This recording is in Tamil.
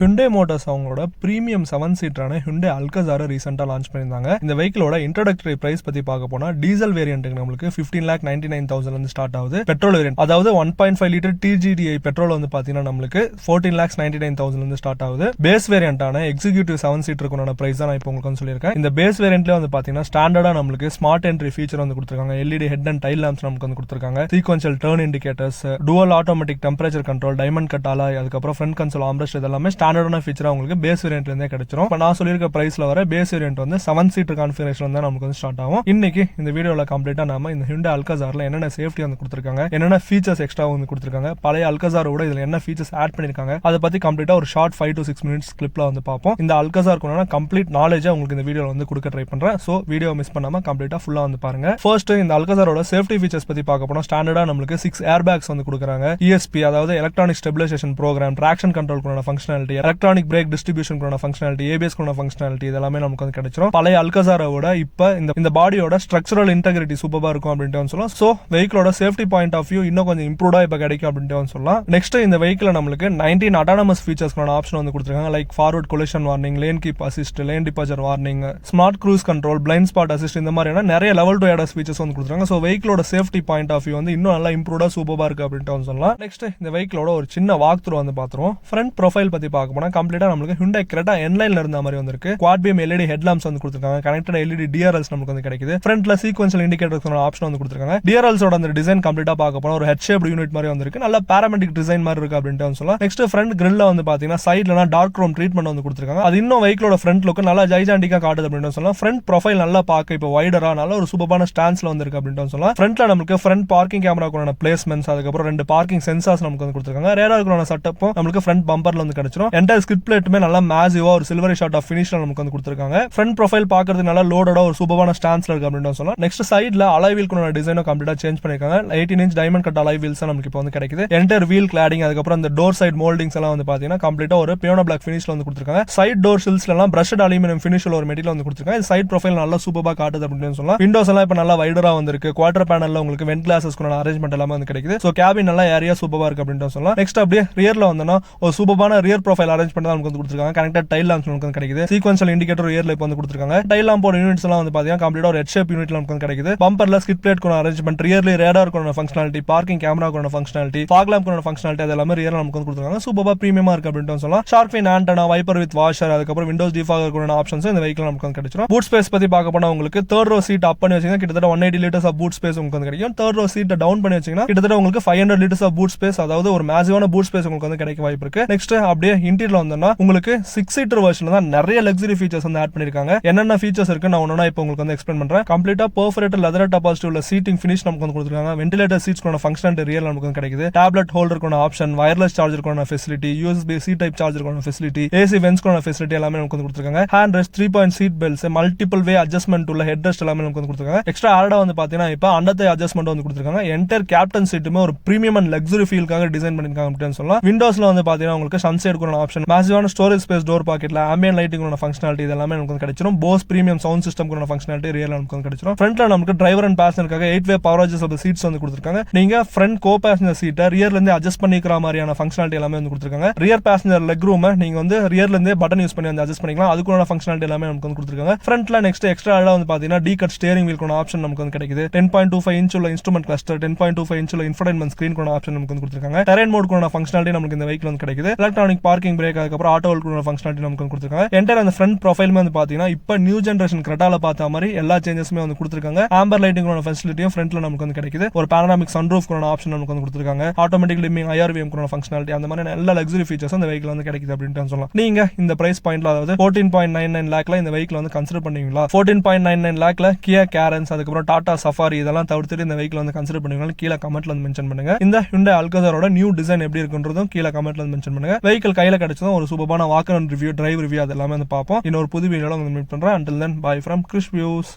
Hyundai Motors அவங்களோட பிரீமியம் 7 சீட்டரான Hyundai Alcazar ரீசெண்டா லான்ச் பண்ணியிருந்தாங்க. இந்த வெஹிக்கிளோட இன்ட்ரோடக்டரி பிரைஸ் பத்தி பார்க்க போனா டீசல் வேரியன்ட்டுக்கு நம்மளுக்கு 15,99,000 இருந்து ஸ்டார்ட் ஆகுது. பெட்ரோல் வேரியன்ட் அதாவது 1.5 லிட்டர் TGDI பெட்ரோல் வந்து பாத்தீங்கன்னா நம்மளுக்கு 14,99,000 இருந்து ஸ்டார்ட் ஆகுது. பேஸ் வேரியன்ட்டான எக்ஸிக்யூட்டிவ் 7 சீட்டருக்கான பிரைஸ் தான் நான் இப்போ உங்களுக்கு சொல்லியிருக்கேன். இந்த பேஸ் வேரியன்ட்ல வந்து பாத்தீங்கன்னா ஸ்டாண்டர்டா நம்மளுக்கு ஸ்மார்ட் என்ட்ரி ஃபீச்சர் வந்து கொடுத்திருக்காங்க. LED head and tail lamps நமக்கு வந்து கொடுத்திருக்காங்க. Sequential turn indicators, dual automatic temperature control, diamond cut alloy, அதுக்கப்புறம் ஃப்ரண்ட் கன்சோல் ஆர்ம்ரெஸ்ட் இதெல்லாமே ஸ்டாண்டர்டான ஃபீச்சரா உங்களுக்கு பேஸ் வேரியன்ட்ல இருந்தே கிடைச்சிரும். இப்போ நான் சொல்லியிருக்க பிரைஸ்ல வர பேஸ் வேரியன்ட் வந்து 7 சீட்டர் கான்ஃபிகரேஷன் தான் நமக்கு வந்து ஸ்டார்ட் ஆகும். இன்னைக்கு இந்த வீடியோல கம்ப்ளீட்டா நாம இந்த Hyundai Alcazarல என்னென்ன சேஃப்டி வந்து கொடுத்திருக்காங்க, என்னென்ன ஃபீச்சர்ஸ் எக்ஸ்ட்ரா வந்து கொடுத்திருக்காங்க, பழைய Alcazarோட இதுல என்ன ஃபீச்சர்ஸ் ஆட் பண்ணிருக்காங்க, அதை பத்தி கம்ப்ளீட்டா ஒரு ஷார்ட் 5 to 6 மினிட்ஸ் கிளிப்ல வந்து பார்ப்போம். இந்த Alcazarக்குள்ள கம்ப்ளீட் நாலேஜ் உங்களுக்கு இந்த வீடியோல வந்து கொடுக்க ட்ரை பண்றேன். சோ வீடியோ மிஸ் பண்ணாம கம்ப்ளீட்டா ஃபுல்லா வந்து பாருங்க. ஃபர்ஸ்ட் இந்த Alcazarோட சேஃப்டி ஃபீச்சர்ஸ் பத்தி பார்க்க போனா ஸ்டாண்டர்டா நம்மளுக்கு 6 ஏர் பேக்ஸ் வந்து கொடுக்குறாங்க. ESP அதாவது electronic stabilisation programme, traction control functionality, electronic brake distribution functionality, ABS functionality இதெல்லாமே நமக்கு வந்து கிடைச்சிரும். பழைய Alcazarவோட இப்ப இந்த பாடியோட ஸ்ட்ரக்சரல் இன்டெகிரிட்டி சூப்பரா இருக்கும் அப்படின்ட்டு சொல்லலாம். சோ வெஹிக்கிளோட சேஃப்டி பாயிண்ட் ஆஃப் வியூ இன்னும் கொஞ்சம் இம்ப்ரூவ்டா இப்ப கிடைக்கும் அப்படின்ட்டு சொல்லலாம். நெக்ஸ்ட் இந்த வெஹிக்கிள் நம்மளுக்கு 19 அட்டானமஸ் ஃபீச்சர்ஸ்க்கான ஆப்ஷன் வந்து கொடுத்திருக்காங்க. Like forward collision warning, lane keep assist, lane departure warning, smart cruise control, blind spot assist இந்த மாதிரியான நிறைய லெவல் 2 ADAS ஃபீச்சர்ஸ் வந்து கொடுத்திருக்காங்க. சோ வெஹிக்கிளோட சேஃப்டி பாயிண்ட் ஆஃப் வியூ வந்து இன்னும் நல்லா இம்ப்ரூவ்டா சூப்பரா இருக்கு அப்படின்ட்டு சொல்லலாம். நெக்ஸ்ட் இந்த வெஹிக்கிளோட ஒரு சின்ன வாக் த்ரூ வந்து பாத்துறோம். ஃப்ரண்ட் ப்ரொஃபைல் பத்தி பார்க்க போனா கம்ப்ளீட்டா நம்மளுக்கு Hyundai Creta N-லைன்ல இருந்த மாதிரி வந்திருக்கு. Quad beam LED head lamps வந்து கொடுத்திருக்காங்க. கனெக்டட் LED DRLs நமக்கு வந்து கிடைக்குது. ஃப்ரண்ட்ல சீக்வென்ஷியல் இண்டிகேட்டர்ஸ்க்கான ஆப்ஷன் வந்து கொடுத்திருக்காங்க. DRLஸோட அந்த டிசைன் கம்ப்ளீட்டா பார்க்க போனா ஒரு ஹெட் ஷேப்ட் யூனிட் மாதிரி வந்திருக்கு. நல்ல பாராமெட்ரிக் டிசைன் மாதிரி இருக்கு அப்படின்ட்டு சொல்லலாம். நெக்ஸ்ட் ஃப்ரண்ட் கிரில்ல வந்து பாத்தீங்கன்னா சைடுல டார்க் க்ரோம் ட்ரீட்மெண்ட் வந்து கொடுத்திருக்காங்க. அது இன்னும் வெஹிக்கிளோட ஃப்ரண்ட் லுக் நல்லா ஜைஜாண்டிக்கா காட்டுது அப்படின்ட்டு சொல்லலாம். ஃப்ரண்ட் ப்ரொஃபைல் நல்லா பார்க்க இப்போ வைடரா நல்ல ஒரு சூப்பரான ஸ்டான்ஸ்ல வந்திருக்கு அப்படின்ட்டு சொல்லலாம். ஃப்ரண்ட்ல நமக்கு ஃப்ரண்ட் பார்க்கிங் கேமராக்கான பிளேஸ்மெண்ட்ஸ், அதுக்கப்புறம் 2 பார்க்கிங் சென்சார்ஸ் நமக்கு வந்து கொடுத்திருக்காங்க. ரேடாருக்கான செட்டப்பும் நமக்கு ஃப்ரண்ட் பம்பர்ல வந்து கிடைச்சிரும். என்டையர் ஸ்கிட் பிளேட்டுமே நல்லா மேசிவா ஒரு சில்வரி ஷாட் ஆஃப் ஃபினிஷ்ல நமக்கு வந்து கொடுத்திருக்காங்க. ஃப்ரண்ட் ப்ரொஃபைல் பார்க்கிறது நல்லா லோடடா ஒரு சூப்பரான ஸ்டான்ஸ்ல இருக்கு அப்படினு சொல்லலாம். நெக்ஸ்ட் சைடுல அலாய் வீல்க்கான டிசைனும் கம்ப்ளீட்டா சேஞ்ச் பண்ணிருக்காங்க. 18 inch diamond cut alloy wheels நமக்கு இப்போ வந்து கிடைக்குது. என்டையர் வீல் கிளாடிங், அதுக்கப்புறம் இந்த டோர் சைடு மோல்டிங்ஸ் எல்லாம் வந்து பாத்தீங்கன்னா கம்ப்ளீட்டா ஒரு பியானோ பிளாக் ஃபினிஷ்ல வந்து கொடுத்திருக்காங்க. சைடு டோர் ஷில்ஸ்ல எல்லாம் பிரஷ்ட் அலுமினியம் ஃபினிஷ்ல ஒரு மெட்டீரியல் வந்து கொடுத்திருக்காங்க. சைடு ப்ரொஃபைல் நல்லா சூப்பரா காட்டுது அப்படின்னு சொல்லலாம். விண்டோஸ் எல்லாம் இப்போ நல்லா வைடரா வந்திருக்கு. குவார்டர் பேனல்ல உங்களுக்கு வென்ட் கிளாஸஸ்க்கான அரேஞ்ச்மெண்ட் எல்லாமே வந்து கிடைக்குது. சோ கேபின் நல்லா ஏரியா சூப்பரா இருக்கு அப்படின்னு சொல்லலாம். நெக்ஸ்ட் அப்படியே ரியர்ல வந்தோம்னா ஒரு சூப்பரான ரியர் ப்ரொஃபைல் அரேஞ்ச்மெண்ட் தான் நமக்கு வந்து கொடுத்திருக்காங்க. கனெக்டட் டைல் லாம்ப்ஸ் நமக்கு வந்து கிடைக்குது. சீக்வென்ஷியல் இண்டிகேட்டர் ரியர்ல இப்போ வந்து கொடுத்திருக்காங்க. டைல் லாம்போட யூனிட்ஸ் எல்லாம் வந்து பாத்தீங்கன்னா கம்ப்ளீட்டா ஒரு ஹெட் ஷேப் யூனிட்ல நமக்கு வந்து கிடைக்குது. பம்பர்ல ஸ்கிட் பிளேட் கோன அரேஞ்ச்மெண்ட், ரியர்லி ரேடார் கோன ஃபங்க்ஷனாலிட்டி, பார்க்கிங் கேமரா கோன ஃபங்க்ஷனாலிட்டி, ஃபாக் லாம்ப் கோன ஃபங்க்ஷனாலிட்டி அதெல்லாம் ரியர்ல நமக்கு வந்து கொடுத்திருக்காங்க. சூப்பரா பிரீமியமா இருக்கு அப்படினு சொல்லலாம். Shark fin antenna, wiper with washer, அதுக்கப்புறம் விண்டோஸ் டிஃபாகர் கோன ஆப்ஷன்ஸ் இந்த வெஹிக்கிள் நமக்கு வந்து கிடைச்சிரும். பூட் ஸ்பேஸ் பத்தி பார்க்க போனா உங்களுக்கு தேர்ட் ரோ சீட் அப் பண்ணி வச்சீங்கன்னா கிட்டத்தட்ட 180 லிட்டர்ஸ் ஆஃப் பூட் ஸ்பேஸ் உங்களுக்கு வந்து கிடைக்கும். தேர்ட் ரோ சீட் டவுன் பண்ணி வச்சீங்கன்னா கிட்டத்தட்ட உங்களுக்கு 500 லிட்டர்ஸ் ஆஃப் பூட் ஸ்பேஸ், அதாவது ஒரு மேசிவான பூட் ஸ்பேஸ் உங்களுக்கு வந்து கிடைக்க வாய்ப்பு இருக்கு. நெக்ஸ்ட் அப்படியே இன்டீரியர்ல வந்தோம்னா உங்களுக்கு 6 சீட்டர் வெர்ஷன்ல தான் நிறைய லக்ஸரி ஃபீச்சர்ஸ் வந்து ஆட் பண்ணிருக்காங்க. என்னென்ன ஃபீச்சர்ஸ் இருக்கு நான் ஒண்ணா இப்போ உங்களுக்கு வந்து எக்ஸ்பிளைன் பண்றேன். கம்ப்ளீட்டா பெர்ஃபரேட்டட் லெதர் டெபாசிட்டிவ் உள்ள சீட்டிங் ஃபினிஷ் நமக்கு வந்து கொடுத்திருக்காங்க. வென்டிலேட்டர் சீட்ஸ் கோன ஃபங்க்ஷனாலிட்டி ரியல் நமக்கு வந்து கிடைக்குது. டேப்லெட் ஹோல்டர் கோன ஆப்ஷன், வயர்லெஸ் சார்ஜர் கோன facility, USB C type charger கோன ஃபெசிலிட்டி, AC வென்ட்ஸ் கோன ஃபெசிலிட்டி எல்லாமே நமக்கு வந்து கொடுத்திருக்காங்க. Hand rest, 3 point seat belts, multiple way adjustment உள்ள ஹெட் ரெஸ்ட் எல்லாமே நமக்கு வந்து கொடுத்திருக்காங்க. எக்ஸ்ட்ரா ஆடா வந்து பாத்தீங்கன்னா இப்போ அண்டர் தை அட்ஜஸ்ட்மென்ட் வந்து கொடுத்திருக்காங்க. என்டையர் கேப்டன் சீட்டுமே ஒரு பிரீமியம் அண்ட் லக்ஸரி ஃபீல்காக டிசைன் பண்ணிருக்காங்க அப்படின்னு சொல்லலாம். விண்டோஸ்ல வந்து பாத்தீங்கன்னா உங்களுக்கு சன்செட் கோன ஆப்ஷன், மேசிவான ஸ்டோரேஜ் ஸ்பேஸ் டோர் பாக்கெட்ல ஆம்பியன்ட் லைட்டிங் கோன ஃபங்க்ஷனாலிட்டி இதெல்லாம் நமக்கு வந்து கிடைச்சிரும். போஸ் பிரீமியம் சவுண்ட் சிஸ்டம் கோன ஃபங்க்ஷனாலிட்டி ரியல் நமக்கு வந்து கிடைச்சிரும். ஃப்ரண்ட்ல நமக்கு டிரைவர் அண்ட் பேசஞ்சருக்காக 8-வே பவர் அட்ஜஸ்டபிள் சீட்ஸ் வந்து கொடுத்திருக்காங்க. நீங்க ஃப்ரண்ட் கோ பேசஞ்சர் சீட்டை ரியர்ல இருந்து அட்ஜஸ்ட் பண்ணிக்கிற மாதிரியான ஃபங்க்ஷனாலிட்டி எல்லாமே வந்து கொடுத்திருக்காங்க. ரியர் பேசஞ்சர் லெக் ரூம் நீங்க வந்து ரியர்ல இருந்தே பட்டன் யூஸ் பண்ணி வந்து அட்ஜஸ்ட் பண்ணிக்கலாம். அதுக்கான ஃபங்க்ஷனாலிட்டி எல்லாமே நமக்கு வந்து கொடுத்திருக்காங்க. ஃப்ரண்ட்ல நெக்ஸ்ட் எக்ஸ்ட்ரா ஆடா வந்து பாத்தீங்கன்னா டி கட் ஸ்டீரிங் வீல் கோன ஆப்ஷன் நமக்கு வந்து கிடைக்குது. 10.25 இன்ச் உள்ள இன்ஸ்ட்ருமென்ட் கிளஸ்டர், 10.25 இன்ச் உள்ள இன்ஃபோடைன்மென்ட் ஸ்கிரீன் கோன ஆப்ஷன் நமக்கு வந்து கொடுத்திருக்காங்க. டெரைன் மோட் கோன ஃபங்க்ஷனாலிட்டி நமக்கு இந்த வெஹிக்கிள் வந்து கிடைக்குது. எலக்ட்ரானிக் பார்க்கிங் பிரேக், அதுக்கப்புறம் ஆட்டோ ஹோல்ட் கோன ஃபங்க்ஷனாலிட்டி நமக்கு வந்து கொடுத்திருக்காங்க. என்டையர் அந்த ஃப்ரண்ட் ப்ரொஃபைல் வந்து பாத்தீங்கன்னா இப்ப நியூ ஜெனரேஷன் கிரெட்டால பார்த்த மாதிரி எல்லா சேஞ்சஸுமே வந்து கொடுத்திருக்காங்க. ஆம்பர் லைட்டிங் கோன ஃபெசிலிட்டியும் ஃப்ரண்ட்ல நமக்கு வந்து கிடைக்குது. ஒரு பானோராமிக் சன்ரூஃப் கோன ஆப்ஷன் நமக்கு வந்து கொடுத்திருக்காங்க. ஆட்டோமேட்டிக் டிம்மிங், IRVM கோன ஃபங்க்ஷனாலிட்டி அந்த மாதிரி எல்லா லக்ஸரி ஃபீச்சர்ஸ் அந்த வெஹிக்கிள் வந்து கிடைக்குது அப்படினு சொல்லலாம். நீங்க இந்த பிரைஸ் பாயிண்ட்ல அதாவது 14.99 லாக்ல இந்த வெஹிக்கிள் வந்து கன்சிடர் பண்ணுவீங்களா? 14.99 லாக்ல கியா கேரன்ஸ், அதுக்கப்புறம் டாடா சஃபாரி இதெல்லாம் தவிர்த்துட்டு இந்த வெஹிக்கிள் வந்து கன்சிடர் பண்ணுவீங்களா? கீழே கமெண்ட்ல வந்து மென்ஷன் பண்ணுங்க. இந்த Hyundai Alcazarோட நியூ டிசைன் எப்படி இருக்குன்றதும் கீழே கமெண்ட்ல வந்து மென்ஷன் பண்ணுங்க. வெஹிக்கிள் கையில கிடைச்சதும் ஒரு சூப்பரான Walker and review, drive review அதெல்லாம் வந்து பார்ப்போம். இன்னொரு புது வீடியோல வந்து மீட் பண்றேன். Until then, bye from Krish Views.